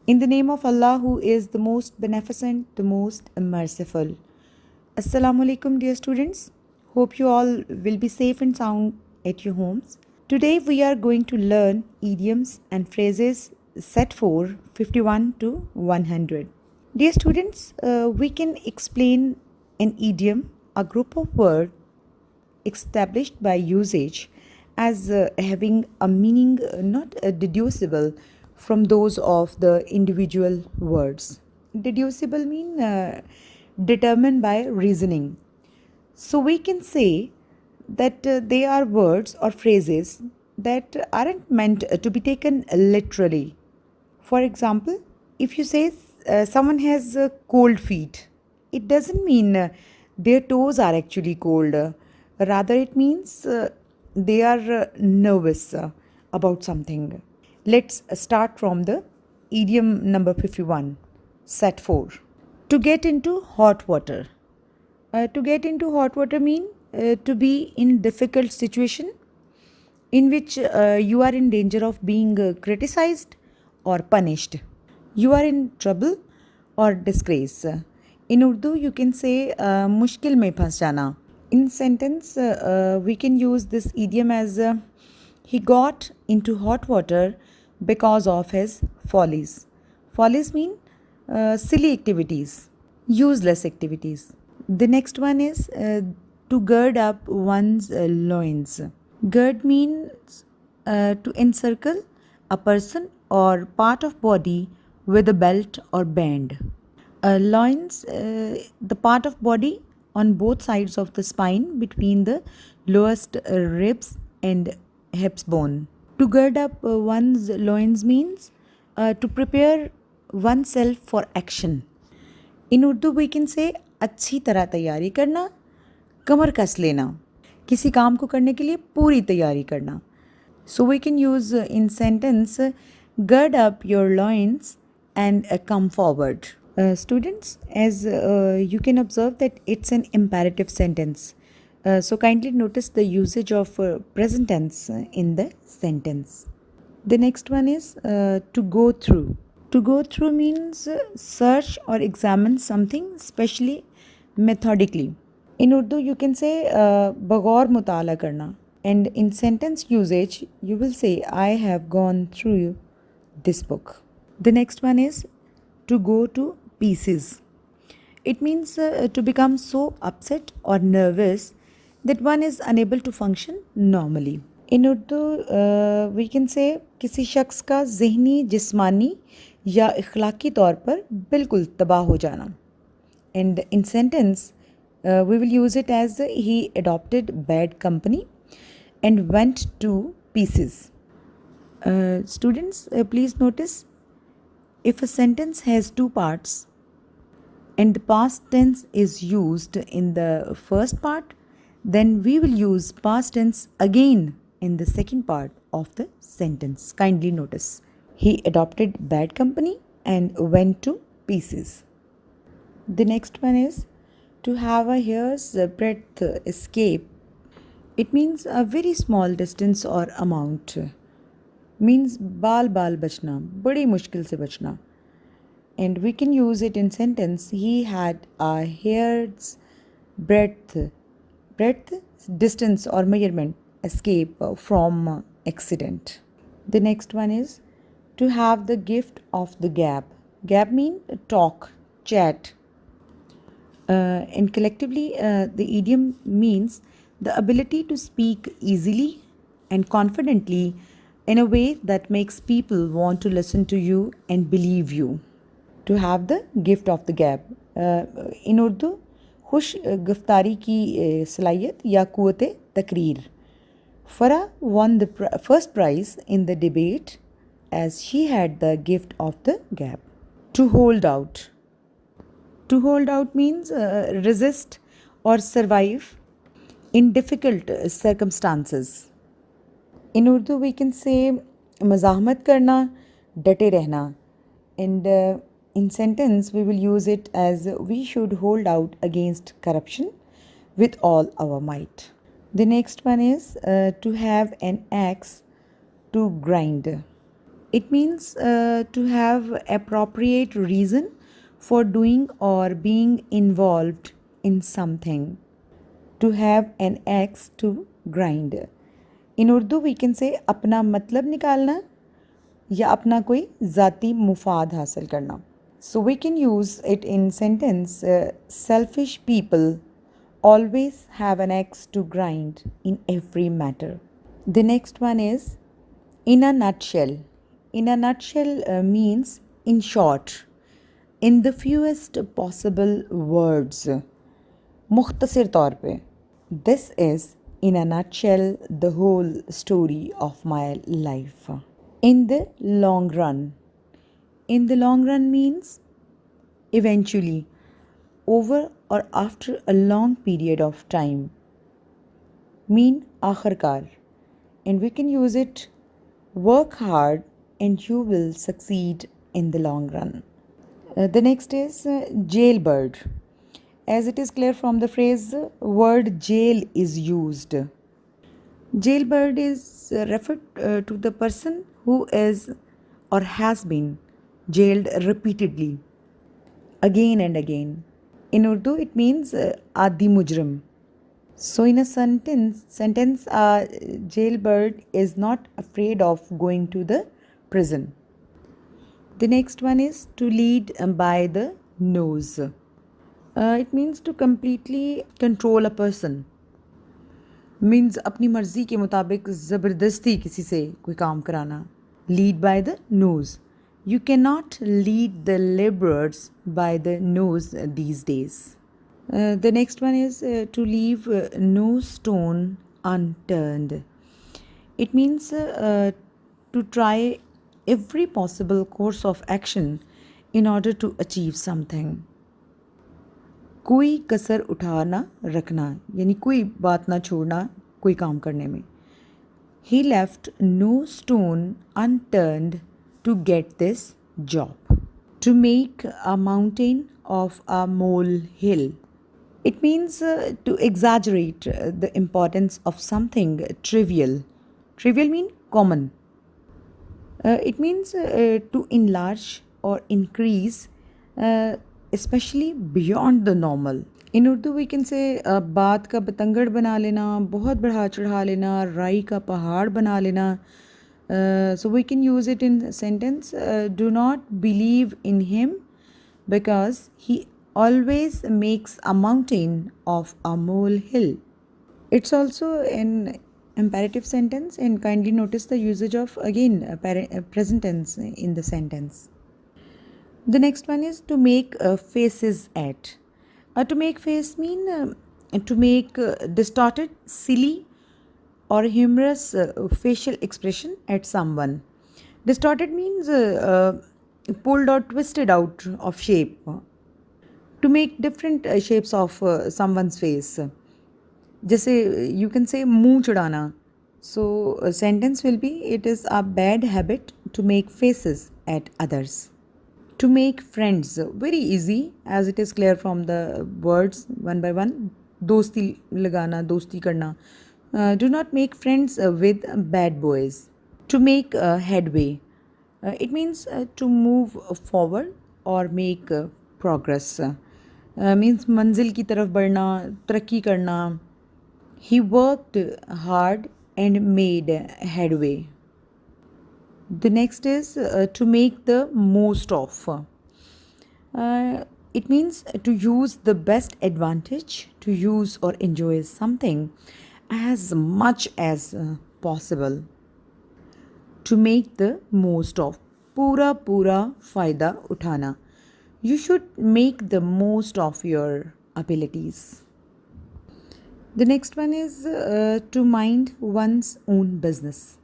In the name of Allah, who is the most beneficent, the most merciful. Assalamu alaikum, dear students. Hope you all will be safe and sound at your homes. Today we are going to learn idioms and phrases set for 51 to 100. Dear students, we can explain an idiom, a group of words established by usage as having a meaning not deducible from those of the individual words. Deducible mean determined by reasoning. So we can say that they are words or phrases that aren't meant to be taken literally. For example, if you say someone has cold feet, it doesn't mean their toes are actually cold. Rather, it means they are nervous about something. Let's start from the idiom number 51, set 4. To get into hot water. To get into hot water mean to be in difficult situation in which you are in danger of being criticized or punished. You are in trouble or disgrace. In Urdu, you can say mushkil mein phas jana. In sentence, we can use this idiom as he got into hot water because of his follies. Follies mean silly activities, useless activities. The next one is to gird up one's loins. Gird means to encircle a person or part of body with a belt or band. Loins, the part of body on both sides of the spine between the lowest ribs and hips bone. To gird up one's loins means to prepare oneself for action. In Urdu we can say अच्छी तरह तैयारी करना, कमर कस लेना, किसी काम को करने के लिए पूरी तैयारी करना. So we can use in sentence gird up your loins and come forward. Students, as you can observe that it's an imperative sentence. So kindly notice the usage of present tense in the sentence. The next one is to go through. To go through means search or examine something, especially methodically. In Urdu, you can say bagor mutala karna. And in sentence usage, you will say, I have gone through this book. The next one is to go to pieces. It means to become so upset or nervous that one is unable to function normally. In Urdu, we can say किसी शख्स का ज़हनी, जिस्मानी या इखलाकी तौर पर बिल्कुल तबाह हो जाना. And in sentence, we will use it as he adopted bad company and went to pieces. Students, please notice if a sentence has two parts and the past tense is used in the first part, then we will use past tense again in the second part of the sentence. Kindly notice. He adopted bad company and went to pieces. The next one is to have a hair's breadth escape. It means a very small distance or amount. Means बाल बचना, बड़ी मुश्किल से बचना. And we can use it in sentence. He had a hair's breadth, distance or measurement escape from accident. The next one is to have the gift of the gab. Gab mean talk, chat. And collectively, the idiom means the ability to speak easily and confidently in a way that makes people want to listen to you and believe you. To have the gift of the gab. In Urdu, खुश गिफ्तारी की सलाहियत या क़ुव्वत तकरीर. Farah won the first prize in the debate as she had the gift of the gab. To hold out. To hold out means resist or survive in difficult circumstances. In Urdu, we can say मज़ाहमत करना, डटे रहना. And in sentence, we will use it as we should hold out against corruption with all our might. The next one is to have an axe to grind. It means to have appropriate reason for doing or being involved in something. To have an axe to grind. In Urdu we can say अपना मतलब निकालना या अपना कोई ज़ाती मुफाद हासिल करना. So we can use it in sentence selfish people always have an axe to grind in every matter. The next one is in a nutshell. In a nutshell means in short, in the fewest possible words. मुख्तसर तौर पे. This is in a nutshell the whole story of my life. In the long run. In the long run means eventually, over or after a long period of time. Mean आखिरकार. And we can use it work hard and you will succeed in the long run. The next is jailbird. As it is clear from the phrase, word jail is used. Jailbird is referred to the person who is or has been jailed repeatedly, again and again. In Urdu, it means adi mujrim. So, in a sentence, a jailbird is not afraid of going to the prison. The next one is to lead by the nose. It means to completely control a person. Means अपनी मर्जी के मुताबिक ज़बरदस्ती किसी से कोई काम कराना. Lead by the nose. You cannot lead the laborers by the nose these days. The next one is to leave no stone unturned. It means to try every possible course of action in order to achieve something. कोई कसर उठाना रखना यानी कोई बात ना छोड़ना कोई काम करने में. He left no stone unturned to get this job. To make a mountain of a molehill. It means to exaggerate the importance of something trivial. Trivial means common. It means to enlarge or increase, especially beyond the normal. In Urdu we can say बात का बतंगड़ बना लेना, बहुत बढ़ा चढ़ा लेना, राई का पहाड़ बना लेना. So we can use it in sentence. Do not believe in him because he always makes a mountain of a molehill. It's also an imperative sentence, and kindly notice the usage of again present tense in the sentence. The next one is to make faces at. To make face mean to make distorted, silly or humorous facial expression at someone. Distorted means pulled or twisted out of shape. To make different shapes of someone's face. जैसे you can say मुंह चढ़ाना. So a sentence will be it is a bad habit to make faces at others. To make friends, very easy as it is clear from the words one by one. दोस्ती लगाना, दोस्ती करना. Do not make friends with bad boys. To make headway. It means to move forward or make progress. Means मंजिल की तरफ बढ़ना, तरक्की करना. He worked hard and made headway. The next is to make the most of. It means to use the best advantage, to use or enjoy something as much as possible. To make the most of. पूरा पूरा फ़ायदा उठाना. You should make the most of your abilities. The next one is to mind one's own business.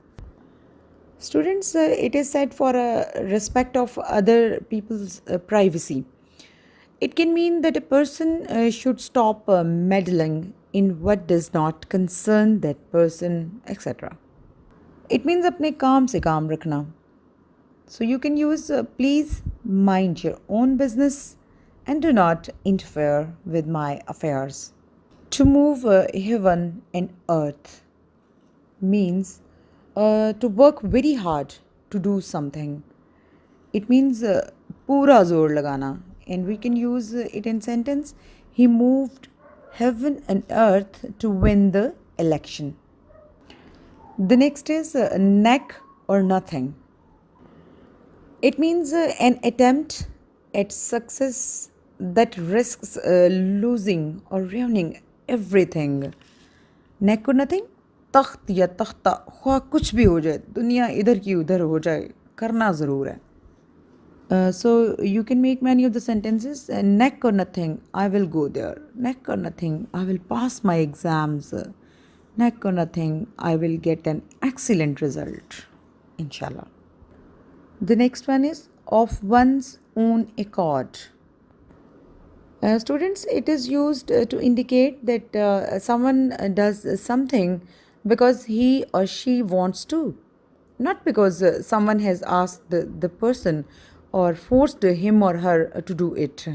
Students, it is said for respect of other people's privacy. It can mean that a person should stop meddling in what does not concern that person, etc. It means अपने काम से काम रखना. So you can use please mind your own business and do not interfere with my affairs. To move heaven and earth means to work very hard to do something. It means pura zor lagana, and we can use it in sentence. He moved heaven and earth to win the election. The next is neck or nothing. It means an attempt at success that risks losing or ruining everything. Neck or nothing, तख्त या तख्ता ख्वाह कुछ भी हो जाए, दुनिया इधर की उधर हो जाए, करना ज़रूर है. So you can make many of the sentences. Neck or nothing, I will go there. Neck or nothing, I will pass my exams. Neck or nothing, I will get an excellent result. Inshallah. The next one is of one's own accord. Students, it is used to indicate that someone does something because he or she wants to, not because someone has asked the person or forced him or her to do it.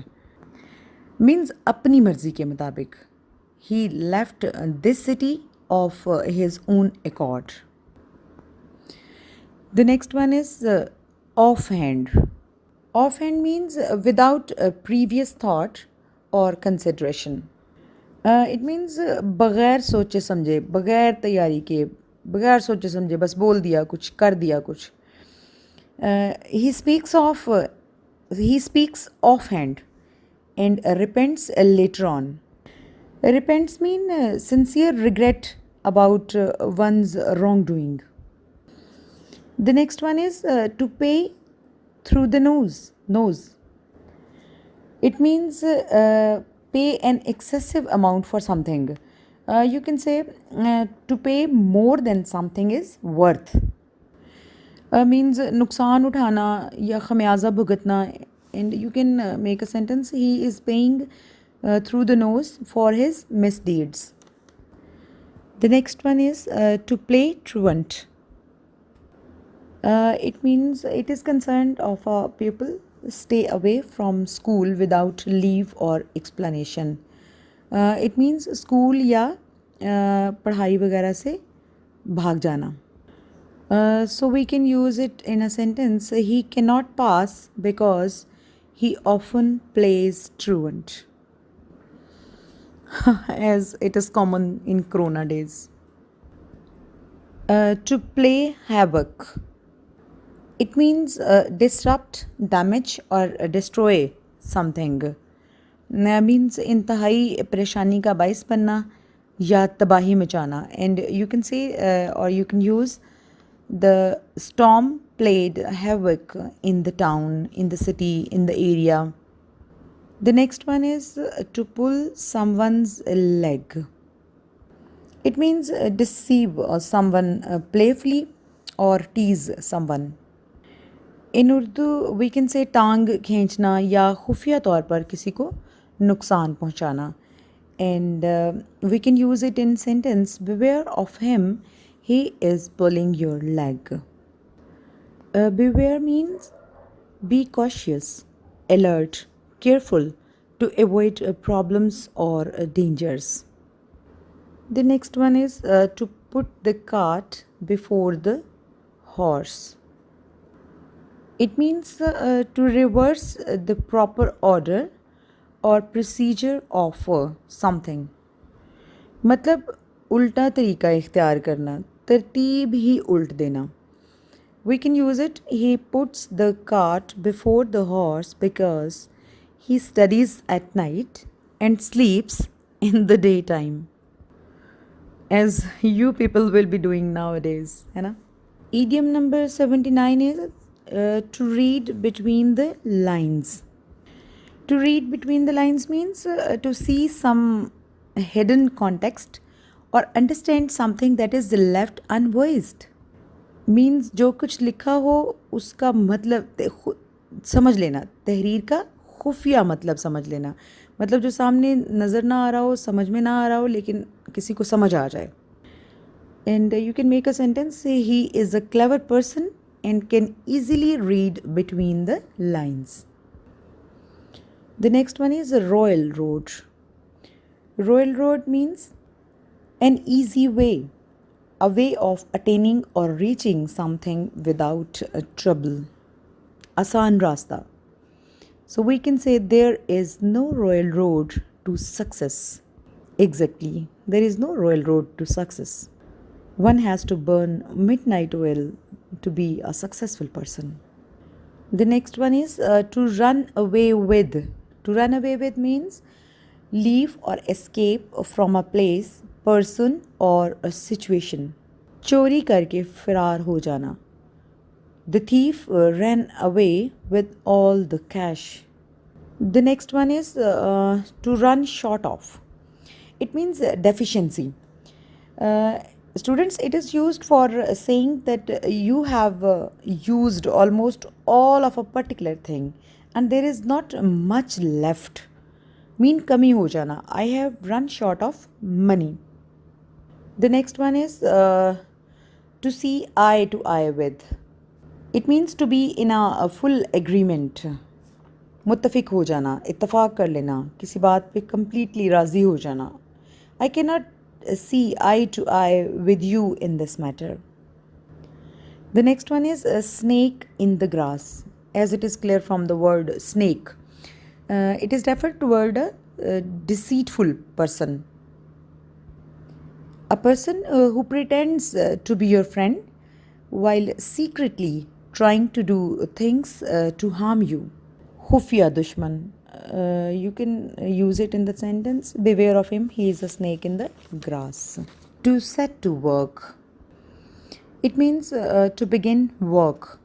Means अपनी मर्जी के मुताबिक. He left this city of his own accord. The next one is offhand. Offhand means without a previous thought or consideration. It means बगैर सोचे समझे, बगैर तैयारी के, बगैर सोचे समझे बस बोल दिया कुछ, कर दिया कुछ. He speaks offhand and repents later on. Repents mean sincere regret about one's wrongdoing. The next one is to pay through the nose. It means pay an excessive amount for something. You can say to pay more than something is worth. Means नुकसान उठाना या खमियाजा भुगतना, and you can make a sentence, he is paying through the nose for his misdeeds. The next one is to play truant. It means it is concerned of a pupil stay away from school without leave or explanation. It means school या पढ़ाई वगैरह से भाग जाना. So we can use it in a sentence, he cannot pass because he often plays truant. As it is common in Corona days. To play havoc. It means disrupt, damage or destroy something. Means इंतहाई परेशानी का बाइस बनना या तबाही मचाना. And you can say or you can use the storm played havoc in the town, in the city, in the area. The next one is to pull someone's leg. It means deceive someone playfully or tease someone. In Urdu, we can say टांग खींचना या खुफिया तौर पर किसी को नुकसान पहुंचाना. And we can use it in sentence, beware of him, he is pulling your leg. Beware means be cautious, alert, careful to avoid problems or dangers. The next one is to put the cart before the horse. It means to reverse the proper order or procedure of something. मतलब उल्टा तरीका इख्तियार करना, तरतीब ही उल्ट देना. We can use it, he puts the cart before the horse because he studies at night and sleeps in the daytime. As you people will be doing nowadays, है ना? Idiom number 79 is to read between the lines. To read between the lines means to see some hidden context or understand something that is left unvoiced. Means जो कुछ लिखा हो उसका मतलब समझ लेना, तहरीर का खुफिया मतलब समझ लेना. मतलब जो सामने नज़र ना आ रहा हो, समझ में ना आ रहा हो, लेकिन किसी को समझ आ जाए. And you can make a sentence, say he is a clever person and can easily read between the lines. The next one is a royal road. Royal road means an easy way. a way of attaining or reaching something without trouble. Asan rasta. So we can say there is no royal road to success. Exactly, there is no royal road to success. One has to burn midnight oil to be a successful person. The next one is to run away with. To run away with means leave or escape from a place, person or a situation. चोरी करके फरार हो जाना. The thief ran away with all the cash. The next one is to run short of. It means deficiency. Uh, Students, it is used for saying that you have used almost all of a particular thing and there is not much left. Mean kami ho jana. I have run short of money. The next one is to see eye to eye with. It means to be in a full agreement. मुत्तफिक हो जाना, इत्तफाक कर लेना, किसी बात पे completely राज़ी हो जाना. I cannot see eye to eye with you in this matter. The next one is a snake in the grass. As it is clear from the word snake, it is referred toward a deceitful person. A person who pretends to be your friend while secretly trying to do things to harm you. Khufiya dushman. You can use it in the sentence, beware of him, he is a snake in the grass. To set to work. It means to begin work.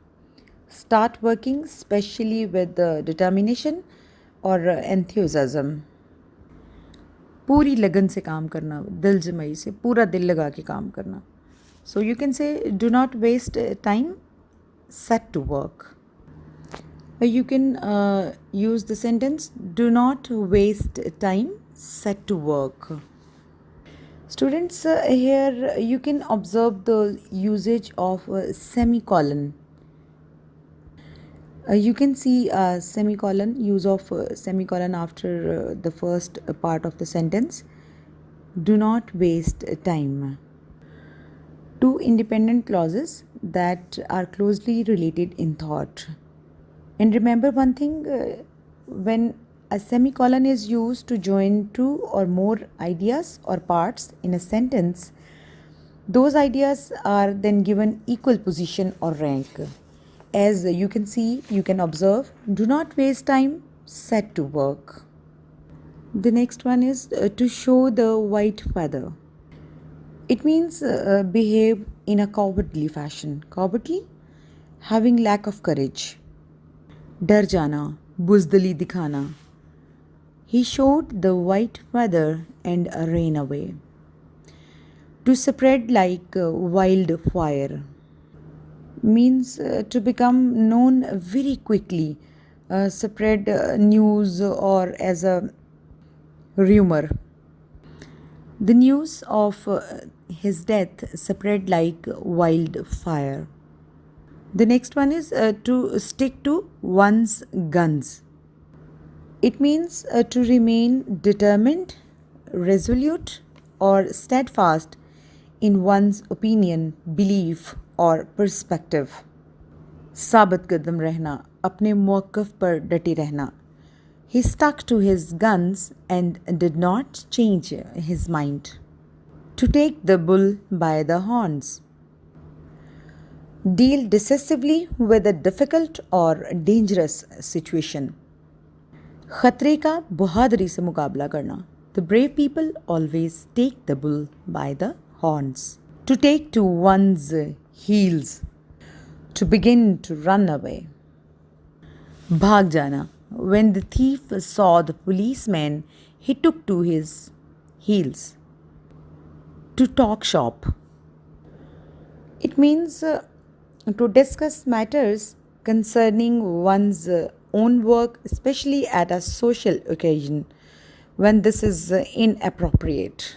Start working, especially with determination or enthusiasm. पूरी लगन से काम करना, दिल जमाई से पूरा दिल लगा के काम करना. So you can say do not waste time, set to work. You can use the sentence do not waste time, set to work. Students, here you can observe the usage of semicolon. You can see semicolon, use of semicolon after the first part of the sentence. Do not waste time. Two independent clauses that are closely related in thought. And remember one thing, when a semicolon is used to join two or more ideas or parts in a sentence, those ideas are then given equal position or rank. As you can see, you can observe, do not waste time, set to work. The next one is to show the white feather. It means behave in a cowardly fashion. Cowardly, having lack of courage. डर जाना, बुज़दिली दिखाना. He showed the white feather and ran away. To spread like wildfire means to become known very quickly, spread news or as a rumor. The news of his death spread like wildfire. The next one is to stick to one's guns. It means to remain determined, resolute, or steadfast in one's opinion, belief, or perspective. साबित कदम रहना, अपने मौक़िफ़ पर डटे रहना. He stuck to his guns and did not change his mind. To take the bull by the horns. Deal decisively with a difficult or dangerous situation. खतरे का बहादुरी से मुकाबला करना. The brave people always take the bull by the horns. To take to one's heels. To begin to run away. भाग जाना. When the thief saw the policeman, he took to his heels. To talk shop. It means to discuss matters concerning one's own work, especially at a social occasion when this is inappropriate.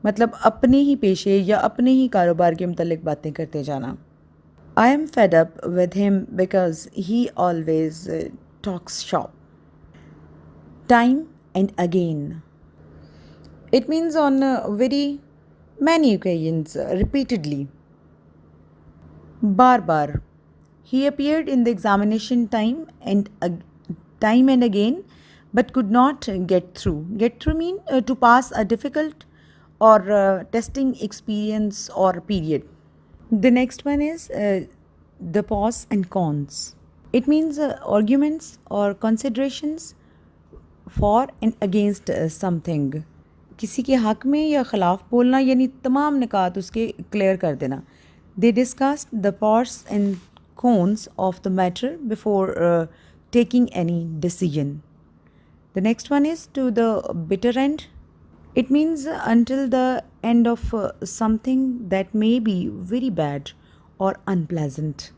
मतलब अपने ही पेशे या अपने ही कारोबार के मुतालिक बातें करते जाना. I am fed up with him because he always talks shop. Time and again. It means on very many occasions, repeatedly, bar bar. He appeared in the examination time and again, but could not get through. Get through mean to pass a difficult or testing experience or period. The next one is the pros and cons. It means arguments or considerations for and against something. किसी के हक में या ख़िलाफ़ बोलना यानी तमाम निकात उसके क्लियर कर देना. They discussed the pros and cons of the matter before taking any decision. The next one is to the bitter end. It means until the end of something that may be very bad or unpleasant.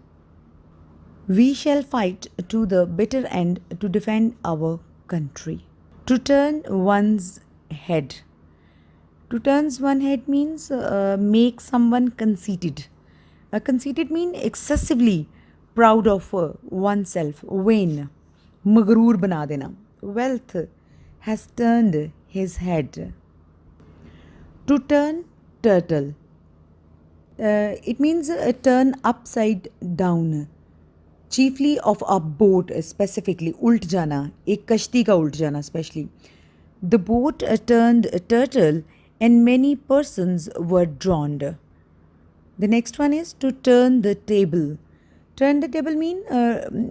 We shall fight to the bitter end to defend our country. To turn one's head. To turn one's head means make someone conceited. Conceited means excessively proud of oneself, vain, magroor bana dena. Wealth has turned his head. To turn turtle. It means turn upside down. Chiefly of a boat specifically. Ult jana. Ek kashti ka ult jana especially. The boat turned turtle and many persons were drowned. The next one is to turn the table. Turn the table mean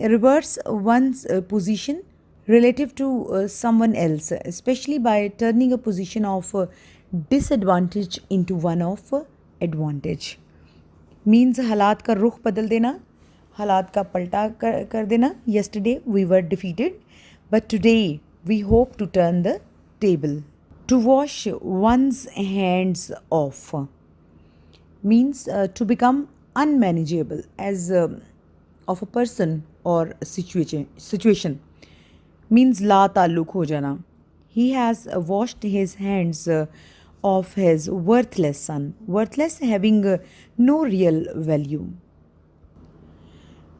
reverse one's position relative to someone else, especially by turning a position of disadvantage into one of advantage. Means हालात का रुख बदल देना, हालात का पलटा कर देना. Yesterday we were defeated, but today we hope to turn the table. To wash one's hands off means to become unmanageable as of a person or situation. Means la ताल्लुक हो जाना. He has washed his hands of his worthless son. Worthless having no real value.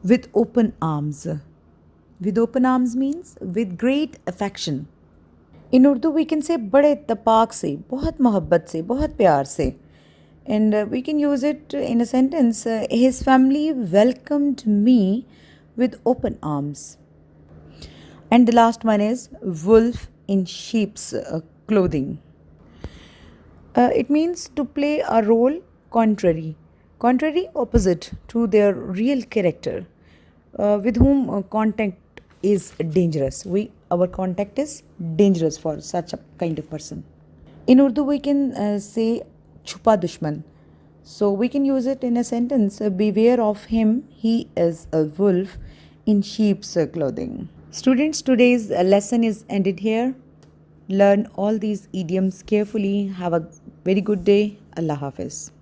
With open arms. With open arms means with great affection. In Urdu we can say बड़े इत्तेफाक से, बहुत मोहब्बत से, बहुत प्यार से. And we can use it in a sentence. His family welcomed me with open arms. And the last one is wolf in sheep's clothing. It means to play a role contrary, opposite to their real character, with whom contact is dangerous. Our contact is dangerous for such a kind of person. In Urdu we can say chupa dushman. So we can use it in a sentence, beware of him, he is a wolf in sheep's clothing. Students, today's lesson is ended here. Learn all these idioms carefully. Have a very good day. Allah Hafiz.